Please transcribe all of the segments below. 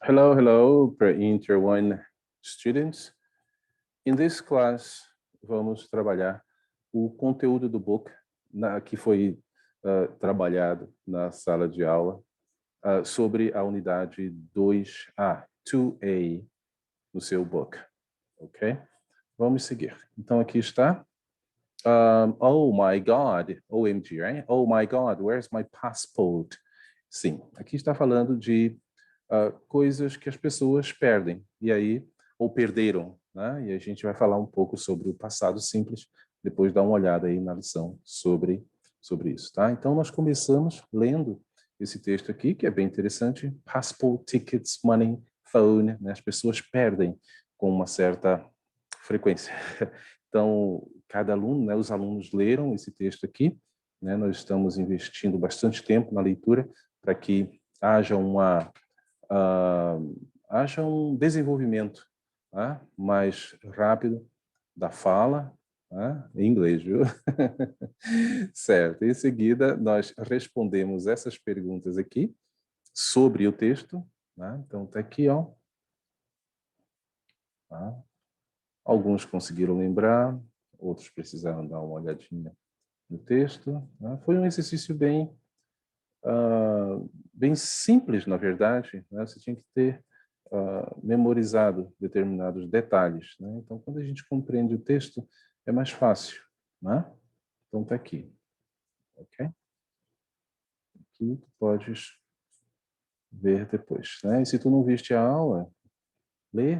Hello, hello, pre-Inter 1 students. In this class, vamos trabalhar o conteúdo do book que foi trabalhado na sala de aula sobre a unidade 2A, 2A, no seu book, ok? Vamos seguir. Então, aqui está. Oh my God, OMG, right? Oh my God, where's my passport? Sim, aqui está falando de coisas que as pessoas perdem, e aí, ou perderam, né? E a gente vai falar um pouco sobre o passado simples, depois dar uma olhada aí na lição sobre isso, tá? Então, nós começamos lendo esse texto aqui, que é bem interessante. Passport, tickets, money, phone, né? As pessoas perdem com uma certa frequência. Então, cada aluno, né, os alunos leram esse texto aqui, né? Nós estamos investindo bastante tempo na leitura para que haja haja um desenvolvimento, né, mais rápido da fala, né, em inglês, viu? Certo. Em seguida, nós respondemos essas perguntas aqui sobre o texto, né? Então, tá aqui, ó. Tá? Alguns conseguiram lembrar, outros precisaram dar uma olhadinha no texto, né? Foi um exercício bem simples, na verdade, né? Você tinha que ter memorizado determinados detalhes, né? Então, quando a gente compreende o texto, é mais fácil, né? Então, tá aqui, ok? Aqui tu podes ver depois, né? E se tu não viste a aula, lê,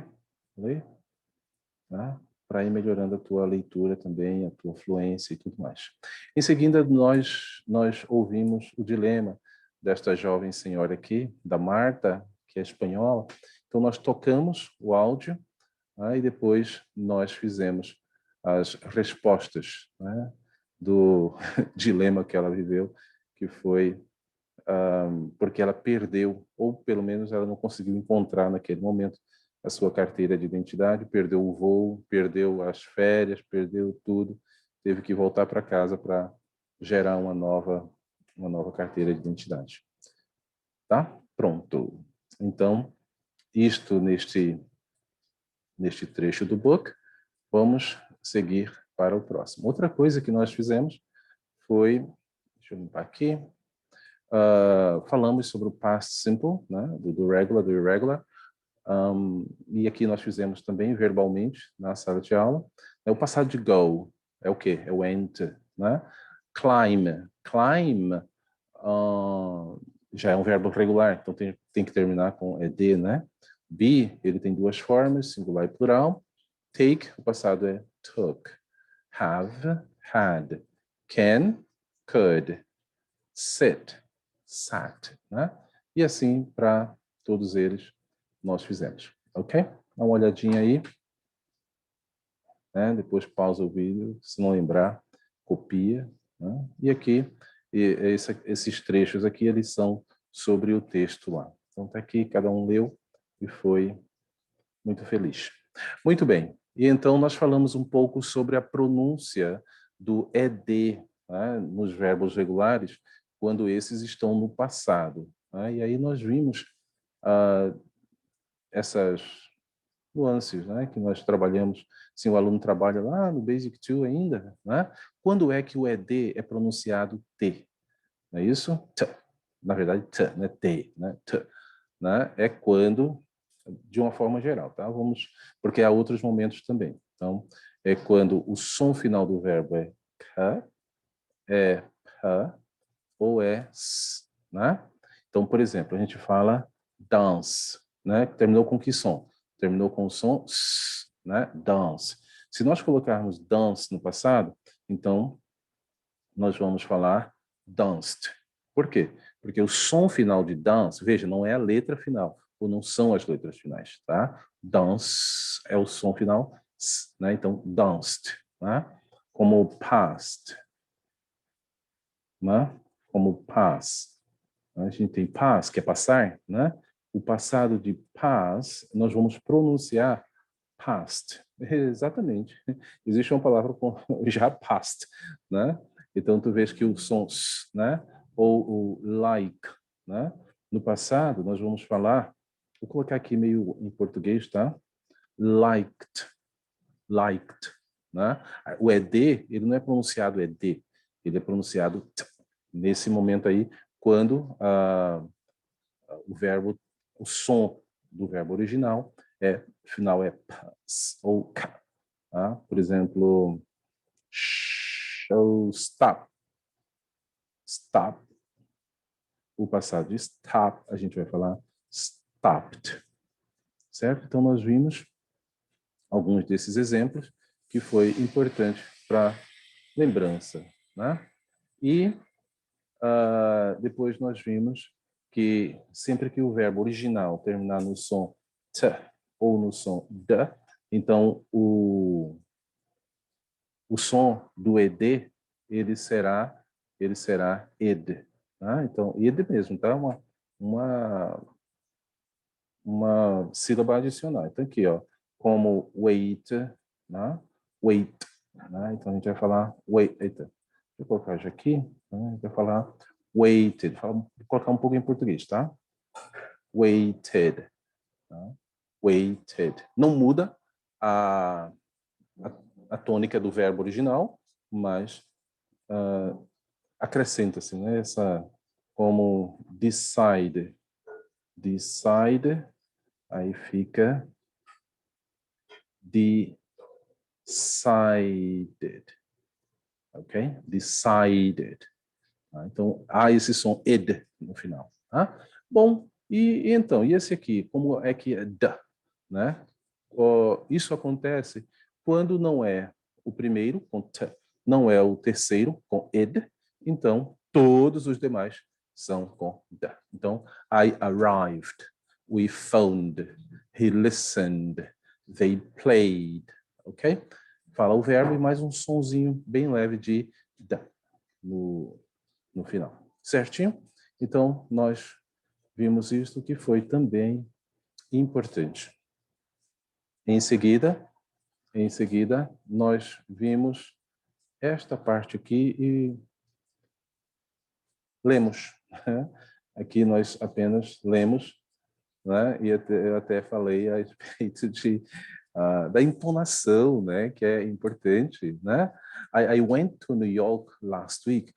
né? Para ir melhorando a tua leitura também, a tua fluência e tudo mais. Em seguida, nós ouvimos o dilema desta jovem senhora aqui, da Marta, que é espanhola. Então, nós tocamos o áudio, né? E depois nós fizemos as respostas, né, do dilema que ela viveu, que foi porque ela perdeu, ou pelo menos ela não conseguiu encontrar naquele momento a sua carteira de identidade, perdeu o voo, perdeu as férias, perdeu tudo, teve que voltar para casa para gerar uma nova carteira de identidade. Tá? Pronto. Então, isto neste trecho do book, vamos seguir para o próximo. Outra coisa que nós fizemos foi, deixa eu limpar aqui, falamos sobre o past simple, né, do regular, do irregular, e aqui nós fizemos também verbalmente na sala de aula. O passado de go é o quê? É o went, né? Climb, já é um verbo regular, então tem que terminar com ed, né? Be, ele tem duas formas, singular e plural. Take, o passado é took. Have, had. Can, could. Sit, sat, né? E assim para todos eles nós fizemos, ok? Dá uma olhadinha aí, né? Depois pausa o vídeo, se não lembrar, copia, né? E aqui, esses trechos aqui, eles são sobre o texto lá. Então tá aqui, cada um leu e foi muito feliz. Muito bem, e então nós falamos um pouco sobre a pronúncia do ed, né, nos verbos regulares, quando esses estão no passado, né? E aí nós vimos essas nuances, né, que nós trabalhamos, se o aluno trabalha lá no Basic 2 ainda, né? Quando é que o ed é pronunciado t? Não é isso? T. Na verdade, t, né? T, né? T, né? É quando, de uma forma geral, tá? Vamos, porque há outros momentos também. Então, é quando o som final do verbo é k, é p ou é s, né? Então, por exemplo, a gente fala dance, né? Terminou com que som? Terminou com o som s, né? Dance. Se nós colocarmos dance no passado, então nós vamos falar danced. Por quê? Porque o som final de dance, veja, não é a letra final, ou não são as letras finais, tá? Dance é o som final, né? Então, danced, né? Como past, né? Como pass. A gente tem pass, que é passar, né? O passado de pass, nós vamos pronunciar past. Exatamente. Existe uma palavra com já past, né? Então tu vês que o som s, né? Ou o like, né? No passado nós vamos falar Vou colocar aqui meio em português, tá? Liked, liked, né? O ED, ele não é pronunciado ED, ele é pronunciado t. Nesse momento aí, quando o verbo, o som do verbo original final é p ou k. Tá? Por exemplo, show, stop. Stop. O passado de stop, a gente vai falar stopped. Certo? Então, nós vimos alguns desses exemplos que foi importante para lembrança. Né? E depois nós vimos que sempre que o verbo original terminar no som t ou no som d, então o som do ed ele será ed. Tá? Então, ed mesmo, tá? Uma sílaba adicional. Então, aqui, ó, como wait, né? Wait. Né? Então, a gente vai falar wait. Eita, deixa eu colocar já aqui. Né? A gente vai falar waited. Vou colocar um pouco em português, tá? Waited. Tá? Waited. Não muda a tônica do verbo original, mas acrescenta-se, né? Essa, como decide. Decide, aí fica decided, ok? Decided. Tá? Então, há esse som ed no final. Tá? Bom, e então, e esse aqui, como é que é d, né? Isso acontece quando não é o primeiro, com t, não é o terceiro, com ed, então todos os demais são com d. Então, I arrived, we phoned, he listened, they played, ok? Fala o verbo e mais um sonzinho bem leve de d no final. Certinho? Então, nós vimos isto que foi também importante. Em seguida, nós vimos esta parte aqui e lemos. Aqui nós apenas lemos, né? E eu até falei a respeito da entonação, né? Que é importante, né? I went to New York last week.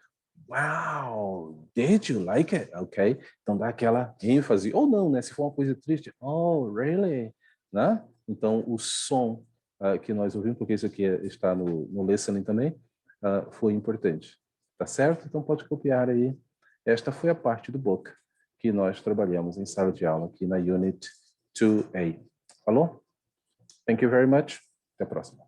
Wow, did you like it? Ok, então dá aquela ênfase, ou não, né? Se for uma coisa triste, oh, really? Né? Então, o som que nós ouvimos, porque isso aqui está no listening também, foi importante. Tá certo? Então, pode copiar aí. Esta foi a parte do book que nós trabalhamos em sala de aula aqui na Unit 2A. Falou? Thank you very much. Até a próxima.